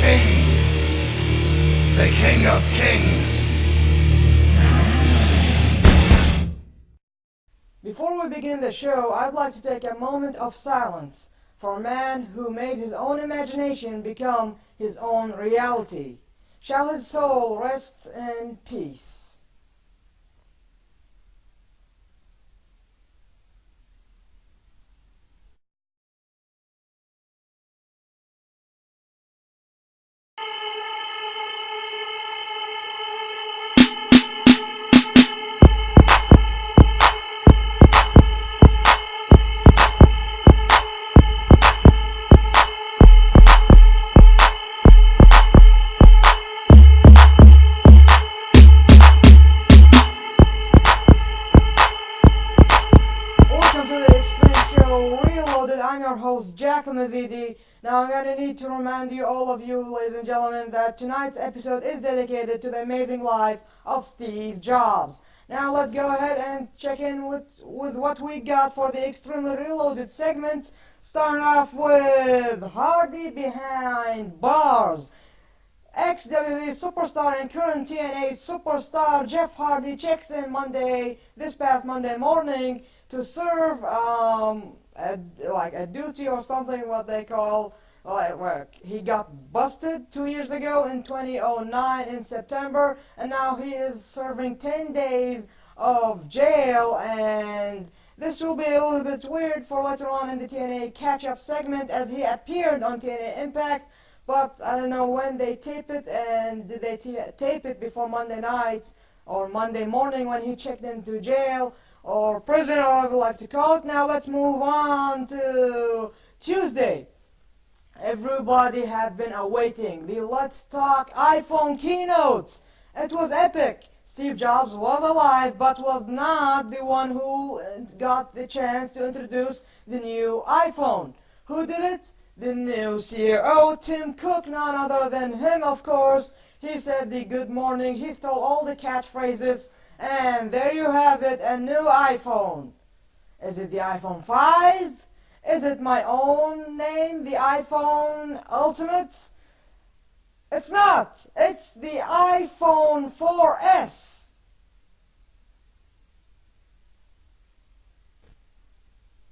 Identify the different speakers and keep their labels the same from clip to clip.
Speaker 1: king, the king of kings.
Speaker 2: Before we begin the show, I'd like to take a moment of silence for a man who made his own imagination become his own reality. Shall his soul rest in peace. I'm your host, AL-Mazeedi. Now I'm going to need to remind you, all of you, ladies and gentlemen, that tonight's episode is dedicated to the amazing life of Steve Jobs. Now let's go ahead and check in with what we got for the Extremely Reloaded segment, starting off with Hardy Behind Bars. Ex-WWE superstar and current TNA superstar Jeff Hardy checks in this past Monday morning to serve a duty or something, what they call, he got busted 2 years ago in 2009 in September, and now he is serving 10 days of jail, and this will be a little bit weird for later on in the TNA catch-up segment as he appeared on TNA Impact, but I don't know when they tape it, and did they tape it before Monday night or Monday morning when he checked into jail or prison, or whatever you like to call it. Now let's move on to Tuesday. Everybody had been awaiting the Let's Talk iPhone keynote. It was epic. Steve Jobs was alive, but was not the one who got the chance to introduce the new iPhone. Who did it? The new CEO, Tim Cook, none other than him, of course. He said the good morning, he stole all the catchphrases, and there you have it, a new iPhone. Is it the iPhone 5? Is it my own name, the iPhone Ultimate? It's not. It's the iPhone 4S.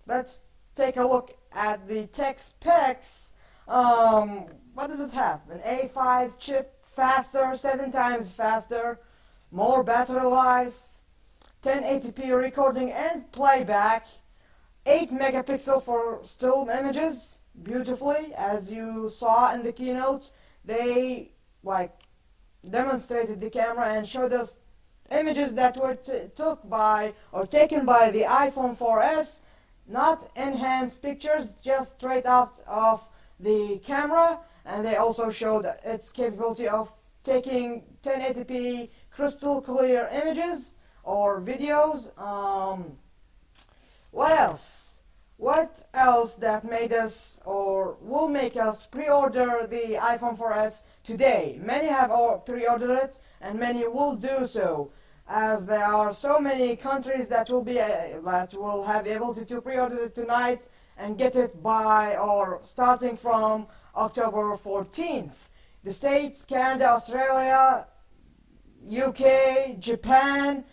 Speaker 2: Let's take a look at the tech specs. What does it have? An A5 chip, faster, 7 times faster, more battery life, 1080p recording and playback, 8 megapixel for still images, beautifully, as you saw in the keynote. They demonstrated the camera and showed us images that were taken by the iPhone 4S, not enhanced pictures, just straight out of the camera, and they also showed its capability of taking 1080p crystal clear images or videos. What else that made us or will make us pre-order the iPhone 4S today? Many have pre-ordered it, and many will do so, as there are so many countries that will have the ability to pre-order it tonight and get it by or starting from October 14th. The States, Canada, Australia, UK, Japan,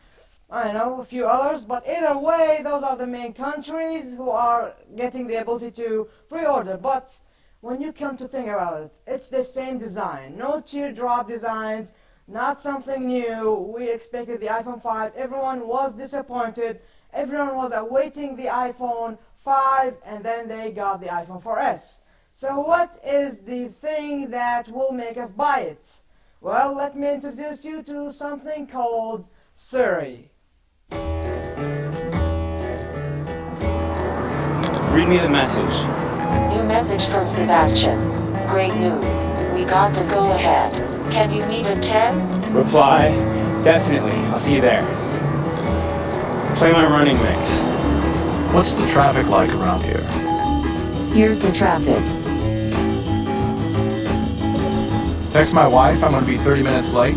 Speaker 2: I know a few others, but either way, those are the main countries who are getting the ability to pre-order. But when you come to think about it, it's the same design. No teardrop designs, not something new. We expected the iPhone 5. Everyone was disappointed. Everyone was awaiting the iPhone 5, and then they got the iPhone 4S. So what is the thing that will make us buy it? Well, let me introduce you to something called Siri.
Speaker 3: Read me the message.
Speaker 4: New message from Sebastian. Great news. We got the go-ahead. Can you meet at 10?
Speaker 3: Reply, definitely. I'll see you there. Play my running mix.
Speaker 5: What's the traffic like around here?
Speaker 4: Here's the traffic.
Speaker 5: Text my wife, I'm going to be 30 minutes late.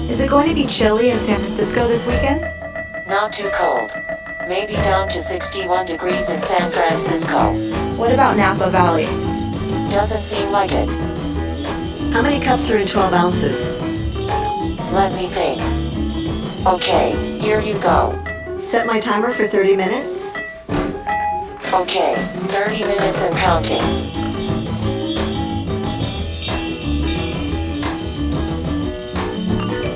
Speaker 6: Is it going to be chilly in San Francisco this weekend?
Speaker 4: Not too cold. Maybe down to 61 degrees in San Francisco.
Speaker 6: What about Napa Valley?
Speaker 4: Doesn't seem like it.
Speaker 6: How many cups are in 12 ounces?
Speaker 4: Let me think. Okay, here you go.
Speaker 6: Set my timer for 30 minutes.
Speaker 4: Okay, 30 minutes and counting.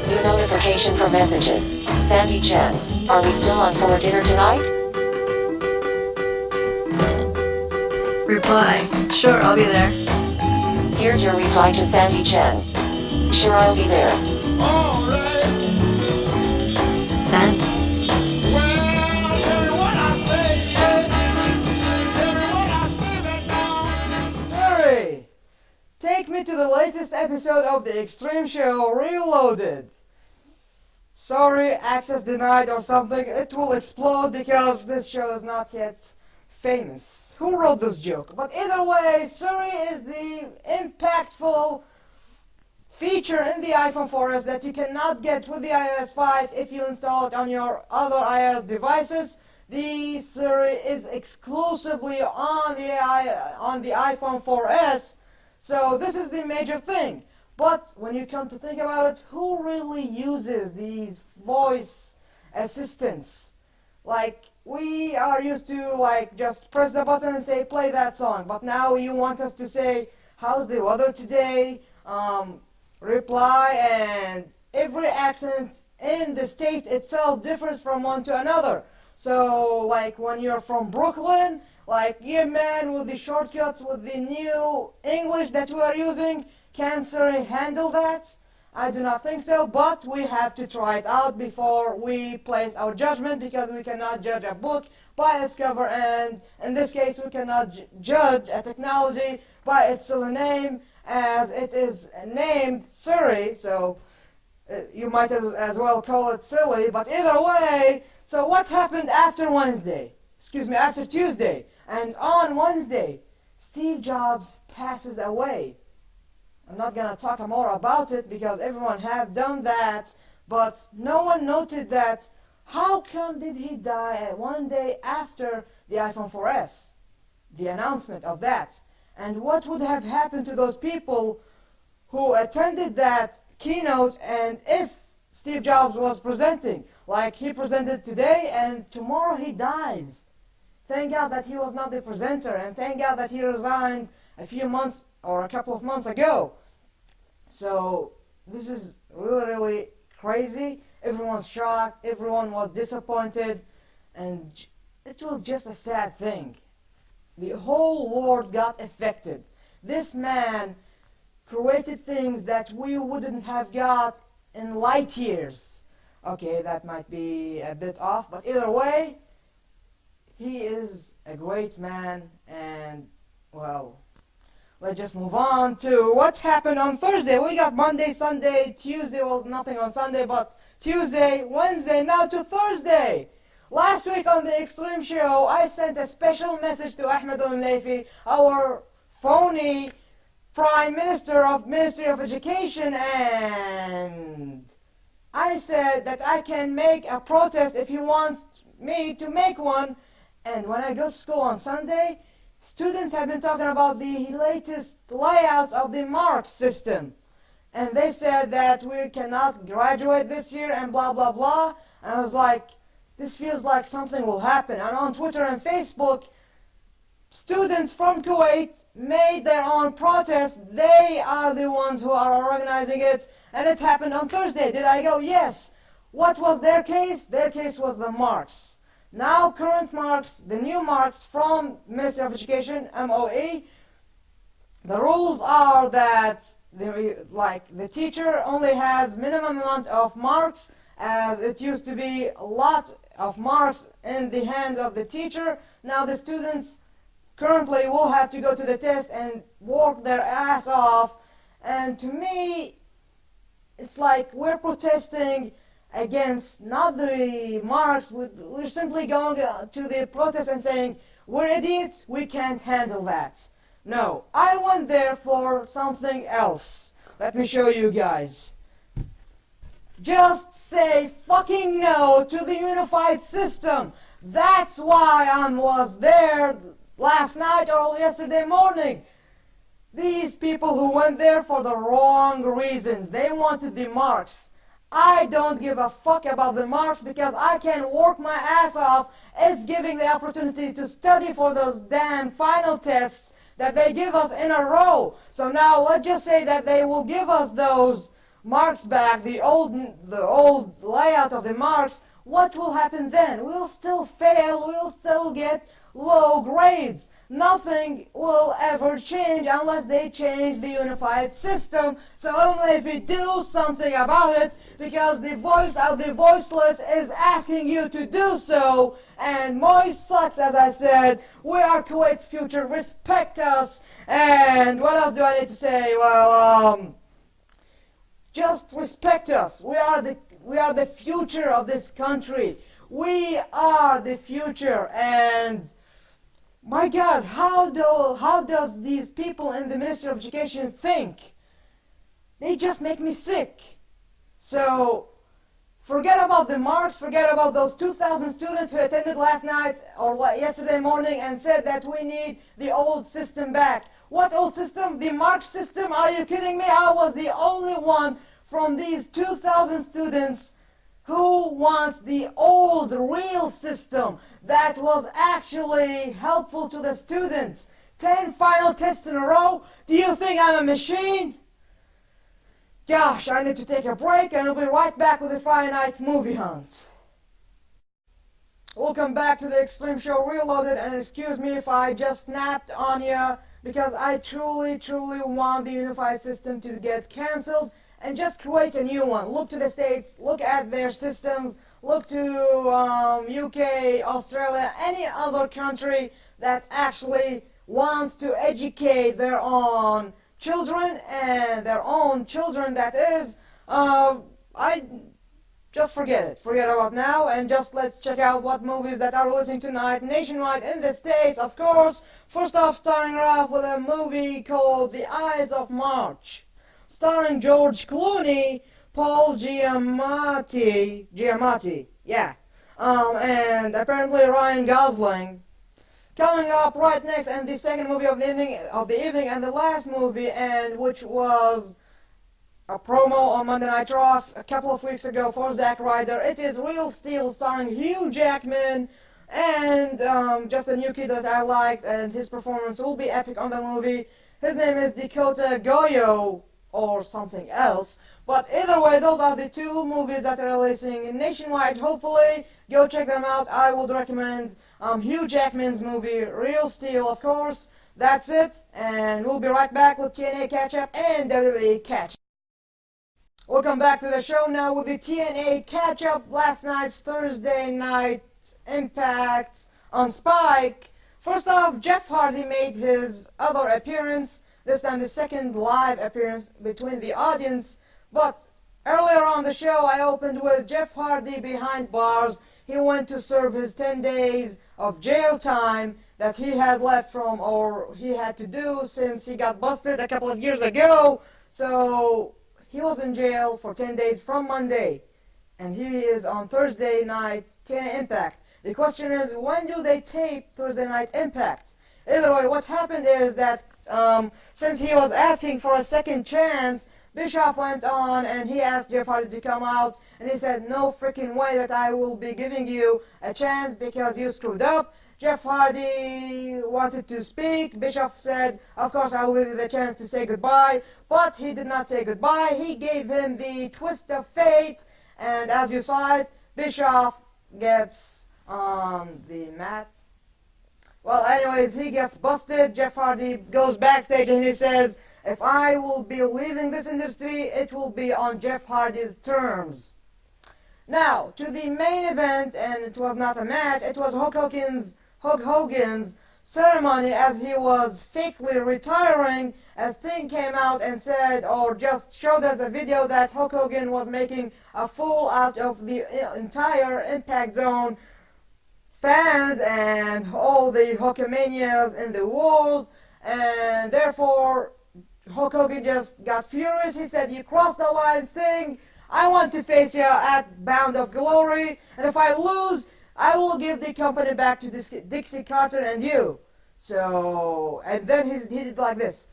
Speaker 4: New notification for messages. Sandy Chen, are we still on for dinner tonight?
Speaker 6: Reply. Sure, I'll be there.
Speaker 4: Here's your reply to Sandy Chen. Sure, I'll be there.
Speaker 1: Alright.
Speaker 6: Send.
Speaker 1: Well, tell me what I say, yeah. Tell me what I say that now.
Speaker 2: Siri, take me to the latest episode of the Extreme Show Reloaded. Sorry, access denied or something. It will explode because this show is not yet famous. Who wrote this joke? But either way, Siri is the impactful feature in the iPhone 4S that you cannot get with the iOS 5 if you install it on your other iOS devices. The Siri is exclusively on the iPhone 4S, so this is the major thing. But when you come to think about it, who really uses these voice assistants? Like, we are used to just press the button and say play that song, but now you want us to say how's the weather today, reply, and every accent in the state itself differs from one to another. So like when you're from Brooklyn, yeah man, with the shortcuts, with the new English that we are using, can Siri handle that? I do not think so, but we have to try it out before we place our judgment, because we cannot judge a book by its cover, and in this case we cannot judge a technology by its silly name, as it is named Siri, so you might as well call it silly. But either way, so what happened after Wednesday? Excuse me, after Tuesday? And on Wednesday, Steve Jobs passes away. I'm not going to talk more about it because everyone have done that, but no one noted that. How come did he die one day after the iPhone 4S? The announcement of that. And what would have happened to those people who attended that keynote, and if Steve Jobs was presenting, like he presented today and tomorrow he dies? Thank God that he was not the presenter, and thank God that he resigned a few months or a couple of months ago. So this is really, really crazy. Everyone's shocked, everyone was disappointed, and it was just a sad thing. The whole world got affected. This man created things that we wouldn't have got in light years. Okay, that might be a bit off, but either way, he is a great man, and well, let's just move on to what happened on Thursday. We got Monday, Sunday, Tuesday, well, nothing on Sunday, but Tuesday, Wednesday, now to Thursday. Last week on the Extreme Show, I sent a special message to Ahmed al-Layfi, our phony Prime Minister of Ministry of Education, and I said that I can make a protest if he wants me to make one. And when I go to school on Sunday, students have been talking about the latest layouts of the marks system. And they said that we cannot graduate this year and blah, blah, blah. And I was like, this feels like something will happen. And on Twitter and Facebook, students from Kuwait made their own protest. They are the ones who are organizing it. And it happened on Thursday. Did I go? Yes. What was their case? Their case was the marks. Now current marks, the new marks from Ministry of Education, MOE, the rules are that the teacher only has minimum amount of marks, as it used to be a lot of marks in the hands of the teacher. Now the students currently will have to go to the test and work their ass off. And to me, it's like we're protesting against not the marks, we're simply going to the protest and saying, we're idiots, we can't handle that. No, I went there for something else. Let me show you guys. Just say fucking no to the unified system. That's why I was there last night or yesterday morning. These people who went there for the wrong reasons. They wanted the marks. I don't give a fuck about the marks because I can work my ass off if giving the opportunity to study for those damn final tests that they give us in a row. So now let's just say that they will give us those marks back, the old layout of the marks. What will happen then? We'll still fail, we'll still get low grades. Nothing will ever change unless they change the unified system. So only if we do something about it, because the voice of the voiceless is asking you to do so. And Moist sucks, as I said. We are Kuwait's future. Respect us. And what else do I need to say? Well, just respect us. We are the future of this country. We are the future. And my God, how does these people in the Ministry of Education think? They just make me sick. So forget about the marks, forget about those 2,000 students who attended last night or yesterday morning and said that we need the old system back. What old system? The mark system? Are you kidding me? I was the only one from these 2,000 students who wants the old real system that was actually helpful to the students. 10 final tests in a row? Do you think I'm a machine? Gosh, I need to take a break and I'll be right back with the Friday night movie hunt. Welcome back to the Extreme Show Reloaded, and excuse me if I just snapped on you because I truly want the unified system to get cancelled and just create a new one. Look to the States, look at their systems, look to UK, Australia, any other country that actually wants to educate their own children, and their own children, that is. I just forget it. Forget about now, and just let's check out what movies that are releasing tonight nationwide in the States, of course. First off, starting off with a movie called The Ides of March, starring George Clooney, Paul Giamatti, yeah, and apparently Ryan Gosling. Coming up right next, and the second movie of the evening, and the last movie, and which was a promo on Monday Night Raw a couple of weeks ago for Zack Ryder. It is Real Steel, starring Hugh Jackman, and just a new kid that I liked, and his performance will be epic on the movie. His name is Dakota Goyo, or something else. But either way, those are the two movies that are releasing nationwide. Hopefully, go check them out. I would recommend Hugh Jackman's movie, Real Steel, of course. That's it, and we'll be right back with TNA Catch-Up and WWE Catch-Up. Welcome back to the show now with the TNA Catch-Up. Last night's Thursday night Impact on Spike. First off, Jeff Hardy made his other appearance, this time the second live appearance between the audience. But earlier on the show, I opened with Jeff Hardy behind bars. He went to serve his 10 days of jail time that he had left from, or he had to do since he got busted a couple of years ago. So he was in jail for 10 days from Monday, and he is on Thursday night TNA Impact. The question is, when do they tape Thursday night Impact? Either way, what happened is that since he was asking for a second chance, Bischoff went on and he asked Jeff Hardy to come out, and he said, no freaking way that I will be giving you a chance because you screwed up. Jeff Hardy wanted to speak. Bischoff said, of course I will give you the chance to say goodbye, but he did not say goodbye. He gave him the twist of fate, and as you saw it, Bischoff gets on the mat. Well, anyways, he gets busted. Jeff Hardy goes backstage and he says, if I will be leaving this industry, it will be on Jeff Hardy's terms. Now, to the main event, and it was not a match, it was Hulk Hogan's ceremony as he was fakely retiring, as Sting came out and said, or just showed us a video that Hulk Hogan was making a fool out of the entire Impact Zone fans and all the Hulkamanias in the world, and therefore Hulk Hogan just got furious. He said, you crossed the line, Sting. I want to face you at Bound of Glory, and if I lose, I will give the company back to Dixie Carter and you. So, and then he did like this.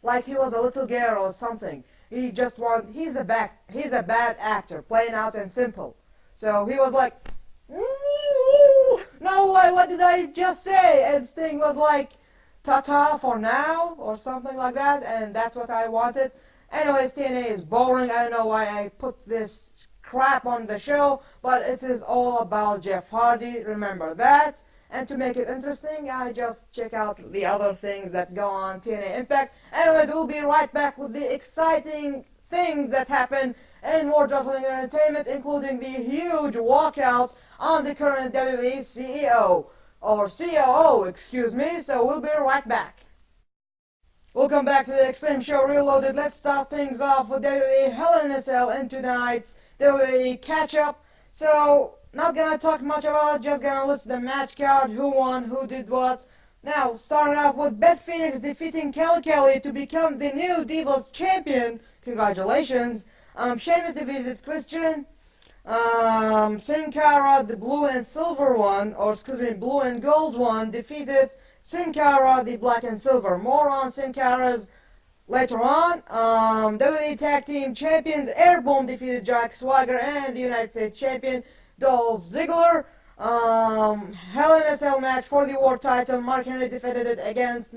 Speaker 2: Like he was a little girl or something. He's a bad actor, plain out and simple. So he was like, no, what did I just say? And Sting was like, ta-ta for now, or something like that, and that's what I wanted. Anyways, TNA is boring. I don't know why I put this crap on the show, but it is all about Jeff Hardy, remember that. And to make it interesting, I just check out the other things that go on TNA Impact. Anyways, we'll be right back with the exciting things that happen in World Wrestling Entertainment, including the huge walkouts on the current WWE CEO, or COO, excuse me. So we'll be right back. Welcome back to the Extreme Show Reloaded. Let's start things off with WWE Hell in a Cell in tonight's WWE catch-up. So, not gonna talk much about it, just gonna list the match card, who won, who did what. Now, starting off with Beth Phoenix defeating Kelly to become the new Divas champion. Congratulations. Sheamus defeated Christian. Sin Cara, the blue and silver one, or excuse me, blue and gold one, defeated Sin Cara, the black and silver. More on Sin Cara's later on. WWE Tag Team Champions Airborne defeated Jack Swagger and the United States Champion Dolph Ziggler. Hell in a Cell match for the World Title. Mark Henry defended it against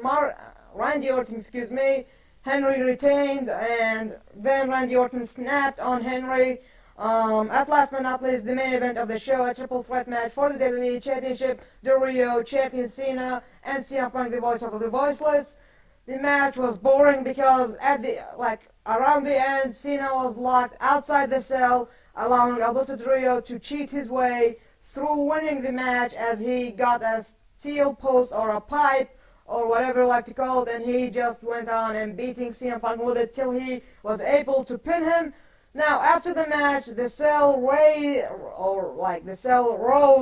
Speaker 2: Randy Orton, excuse me. Henry retained, and then Randy Orton snapped on Henry. At last but not least, the main event of the show, a triple threat match for the WWE Championship. The Rio Champion Cena and CM Punk, the voice of the voiceless. The match was boring because around the end, Cena was locked outside the cell, allowing Alberto Del Rio to cheat his way through winning the match as he got a steel post or a pipe or whatever you like to call it, and he just went on and beating CM Punk with it till he was able to pin him. Now, after the match, the cell rose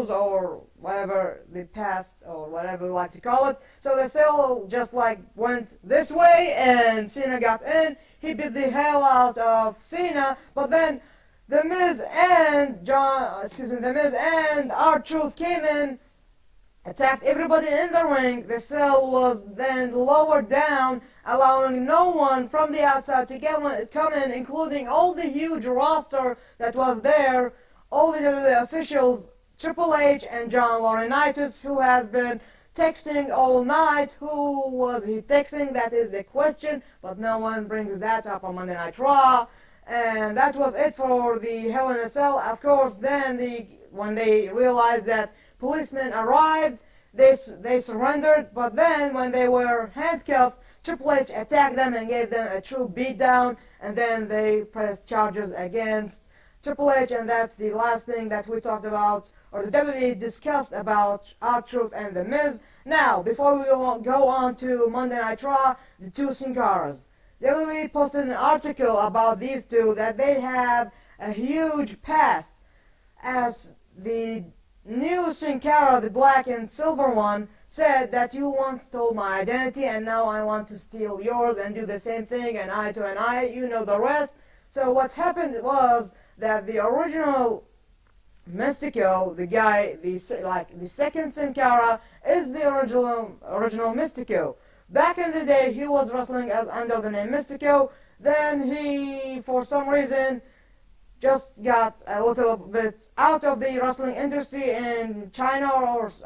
Speaker 2: or whatever the past or whatever you like to call it. So the cell just went this way, and Cena got in. He beat the hell out of Cena, but then The Miz and R-Truth came in, attacked everybody in the ring. The cell was then lowered down, allowing no one from the outside to come in, including all the huge roster that was there, all the officials, Triple H and John Laurinaitis, who has been texting all night. Who was he texting? That is the question, but no one brings that up on Monday Night Raw. And that was it for the Hell in a Cell. Of course, then when they realized that policemen arrived, they surrendered, but then when they were handcuffed, Triple H attacked them and gave them a true beatdown, and then they pressed charges against Triple H, and that's the last thing that we talked about, or the WWE discussed about R-Truth and The Miz. Now, before we go on to Monday Night Raw, the two Sin Caras. WWE posted an article about these two that they have a huge past, as the new Sin Cara, the black and silver one, said that you once stole my identity and now I want to steal yours and do the same thing, and eye to an eye, you know the rest. So what happened was that the original Mystico, the guy, the second Sin Cara, is the original Mystico. Back in the day, he was wrestling as under the name Mystico. Then he, for some reason, just got a little bit out of the wrestling industry in China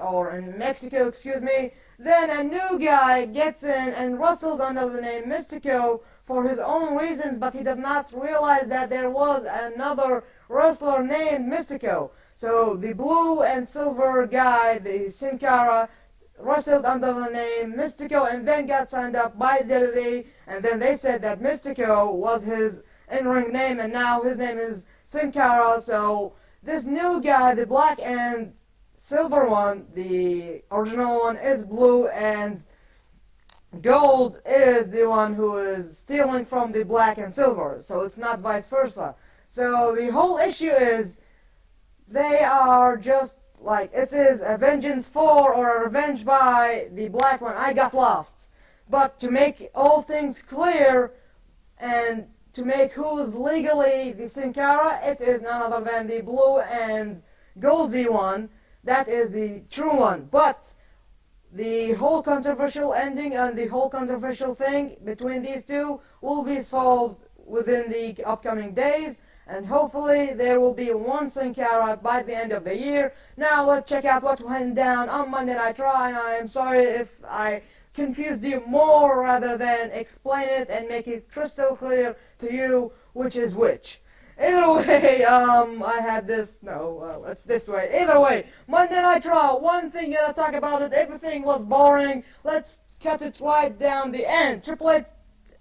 Speaker 2: or in Mexico, excuse me. Then a new guy gets in and wrestles under the name Mystico for his own reasons, but he does not realize that there was another wrestler named Mystico. So the blue and silver guy, the Sin Cara, wrestled under the name Mystico and then got signed up by WWE, and then they said that Mystico was his in-ring name, and now his name is Sin Cara. So this new guy, the black and silver one, the original one is blue, and gold is the one who is stealing from the black and silver, so it's not vice versa. So the whole issue is they are just it is a vengeance for or a revenge by the black one. I got lost. But to make all things clear and to make who's legally the Sin Cara, it is none other than the blue and Goldie one. That is the true one. But the whole controversial ending and the whole controversial thing between these two will be solved within the upcoming days, and hopefully there will be one Sin Cara by the end of the year. Now let's check out what went down on Monday Night Raw, and I am sorry if I confused you more rather than explain it and make it crystal clear to you which is which. Either way, I had this, no, well, it's this way. Either way, Monday Night Raw, one thing gonna talk about it, everything was boring. Let's cut it right down the end. Triple H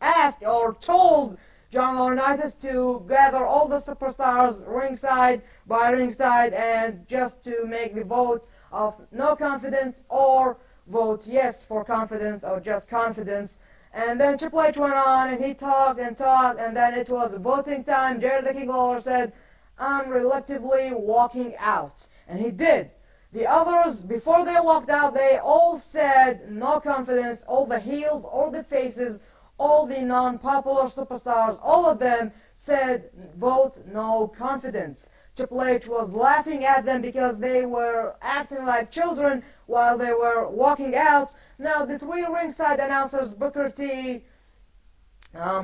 Speaker 2: asked or told John Laurinaitis to gather all the superstars ringside by ringside and just to make the vote of no confidence or vote yes for confidence or just confidence. And then Triple H went on and he talked, and then it was voting time. Jerry the King Lawler said, "I'm reluctantly walking out." And he did. The others, before they walked out, they all said no confidence. All the heels, all the faces, all the non-popular superstars, all of them said vote no confidence. Triple H was laughing at them because they were acting like children while they were walking out. Now, the three ringside announcers, Booker T,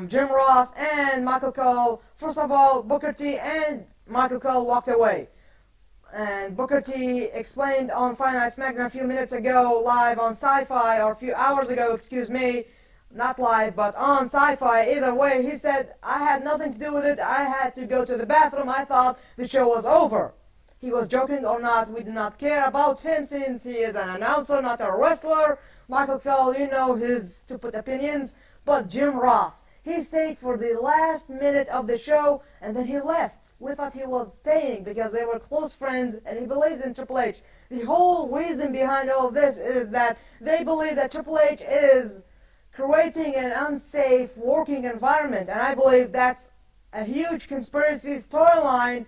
Speaker 2: Jim Ross, and Michael Cole, first of all, Booker T and Michael Cole walked away. And Booker T explained on Friday Night SmackDown a few minutes ago, live on Sci-Fi, or a few hours ago, excuse me, not live, but on Sci-Fi, either way, he said, I had nothing to do with it, I had to go to the bathroom, I thought the show was over. He was joking or not, we do not care about him since he is an announcer, not a wrestler. Michael Cole, you know his stupid opinions. But Jim Ross, he stayed for the last minute of the show and then he left. We thought he was staying because they were close friends and he believes in Triple H. The whole reason behind all of this is that they believe that Triple H is creating an unsafe working environment, and I believe that's a huge conspiracy storyline,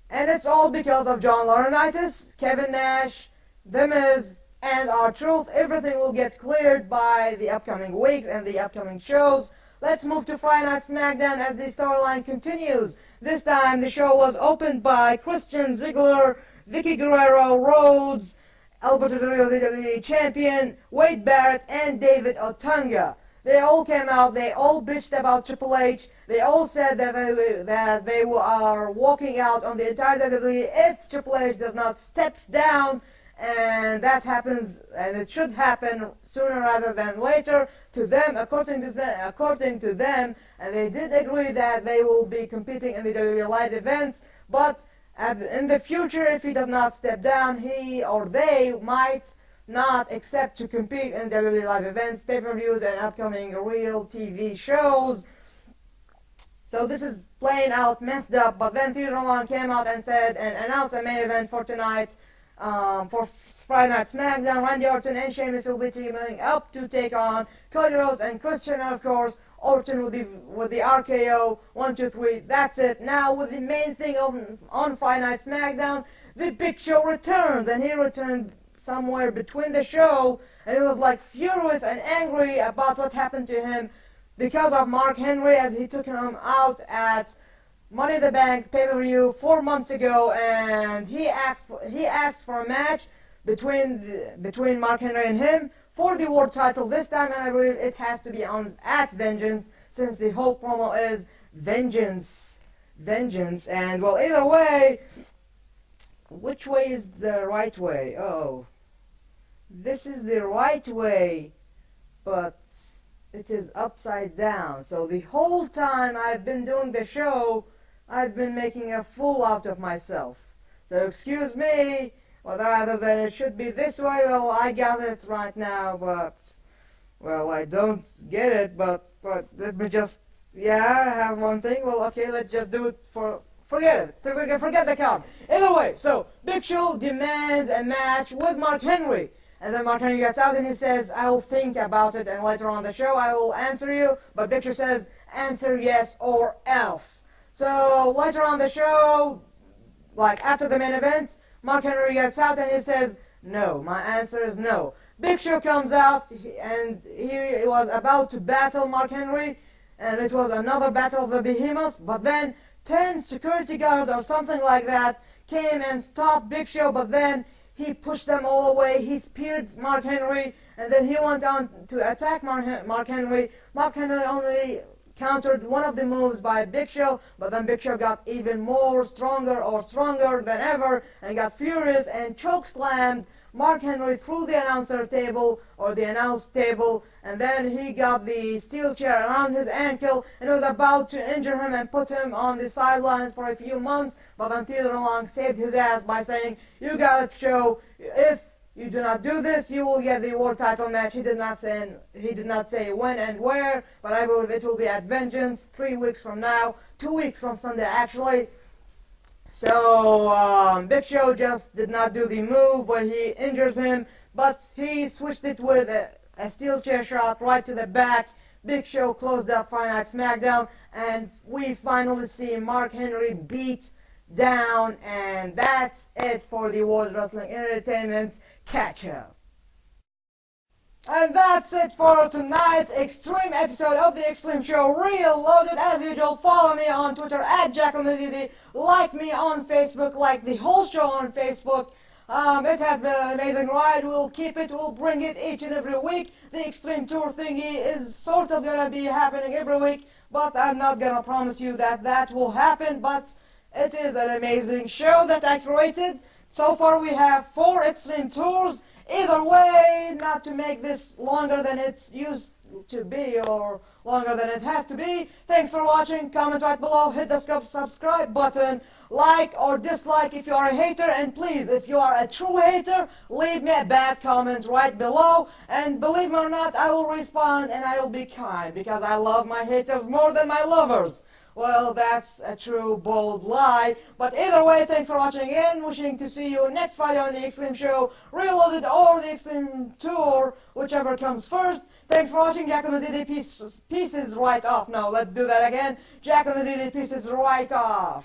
Speaker 2: and it's all because of John Laurinaitis, Kevin Nash, The Miz, and R-Truth. Everything will get cleared by the upcoming weeks and the upcoming shows. Let's move to Friday Night SmackDown as the storyline continues. This time the show was opened by Christian Ziggler, Vicky Guerrero, Rhodes, Alberto Del Rio, the WWE Champion, Wade Barrett, and David Otunga. They all came out, they all bitched about Triple H. They all said that they are walking out on the entire WWE if Triple H does not step down, and that happens, and it should happen sooner rather than later to them, according to them, and they did agree that they will be competing in the WWE live events, but in the future, if he does not step down, he or they might not accept to compete in WWE live events, pay-per-views, and upcoming real TV shows. So this is playing out messed up, but then Theodore Long came out and said and announced a main event for tonight, for Friday Night SmackDown. Randy Orton and Sheamus will be teaming up to take on Cody Rhodes and Christian, and of course Orton with the RKO, 1, 2, 3, that's it. Now with the main thing on Friday Night SmackDown, the Big Show returned, and he returned somewhere between the show, and he was like furious and angry about what happened to him because of Mark Henry, as he took him out at Money in the Bank pay-per-view 4 months ago, and he asked for a match between Mark Henry and him for the world title this time, and I believe it has to be at Vengeance, since the whole promo is vengeance, and well, either way, which way is the right way? Oh, this is the right way, but it is upside down. So the whole time I've been doing the show, I've been making a fool out of myself. So excuse me, or rather than it should be this way. Well, I got it right now, but, well, I don't get it, but let me just, yeah, have one thing. Well, okay, let's just do it forget it. Forget the count. Either way, so Big Show demands a match with Mark Henry. And then Mark Henry gets out and he says, I will think about it, and later on the show I will answer you. But Big Show says, answer yes or else. So later on the show, like after the main event, Mark Henry gets out and he says, no, my answer is no. Big Show comes out and he was about to battle Mark Henry, and it was another battle of the behemoths, but then 10 security guards or something like that came and stopped Big Show, but then he pushed them all away. He speared Mark Henry, and then he went on to attack Mark Henry. Mark Henry only countered one of the moves by Big Show, but then Big Show got even more stronger than ever and got furious and chokeslammed Mark Henry through the announcer table or the announce table, and then he got the steel chair around his ankle and was about to injure him and put him on the sidelines for a few months, but then Theodore Long saved his ass by saying, "You got it, Show. If you do not do this, you will get the world title match." He did not say when and where, but I believe it will be at Vengeance 3 weeks from now, 2 weeks from Sunday actually. So Big Show just did not do the move where he injures him, but he switched it with a steel chair shot right to the back. Big Show closed up Friday Night SmackDown, and we finally see Mark Henry beat down, and that's it for the World Wrestling Entertainment catch-up. And that's it for tonight's Extreme episode of the Extreme Show Reloaded. As usual, follow me on Twitter at AL-Mazeedi. Like me on Facebook, like the whole show on Facebook. It has been an amazing ride. We'll keep it, we'll bring it each and every week. The Extreme Tour thingy is sort of going to be happening every week, but I'm not going to promise you that that will happen. But it is an amazing show that I created. So far we have 4 Extreme Tours. Either way, not to make this longer than it's used to be or longer than it has to be. Thanks for watching. Comment right below. Hit the subscribe button. Like or dislike if you are a hater. And please, if you are a true hater, leave me a bad comment right below. And believe me or not, I will respond and I will be kind because I love my haters more than my lovers. Well, that's a true, bold lie. But either way, thanks for watching again. Wishing to see you next Friday on the Extreme Show Reloaded or the Extreme Tour, whichever comes first. Thanks for watching. AL-Mazeedi pieces right off. No, let's do that again. AL-Mazeedi pieces right off.